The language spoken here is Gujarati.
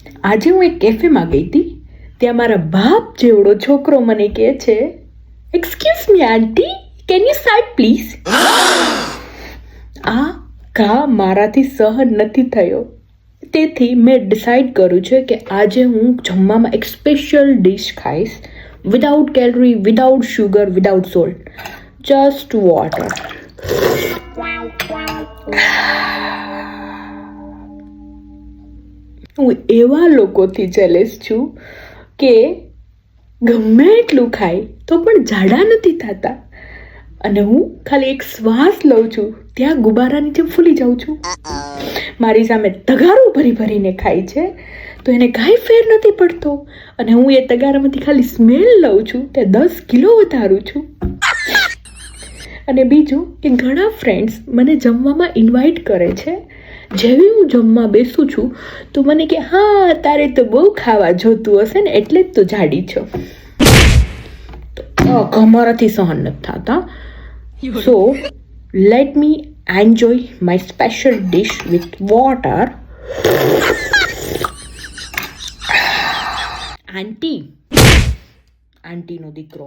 આજે હું એક કેફેમાં ગઈ હતી. ત્યાં મારા બાપ જેવડો છોકરો મને કહે છે, excuse me aunty, can you start please. આ ઘા મારાથી સહન નથી થયો. તેથી મેં ડિસાઈડ કર્યું છે કે આજે હું જમવામાં એક સ્પેશિયલ ડિશ ખાઈશ, without calorie, without sugar, without salt, just water. હું એવા લોકોથી જેલસ છું કે ગમે એટલું ખાય તો પણ જાડા નથી થતા, અને હું ખાલી એક શ્વાસ લઉં છું ત્યાં ગુબારાની જેમ ફૂલી જાઉં છું. મારી સામે તગારું ભરી ભરીને ખાય છે તો એને કાંઈ ફેર નથી પડતો, અને હું એ તગારામાંથી ખાલી સ્મેલ લઉં છું ત્યાં 10 કિલો વધારું છું. અને બીજું કે ઘણા ફ્રેન્ડ્સ મને જમવામાં ઇન્વાઇટ કરે છે. જેવી હું જમવા બેસું છું તો મને કે, હા તારે તો બહુ ખાવા જોતું હશે ને એટલે જ તો જાડી છો. અમારાથી સહન નથી થતા. So let me enjoy my special dish with water. આંટીનો દીકરો.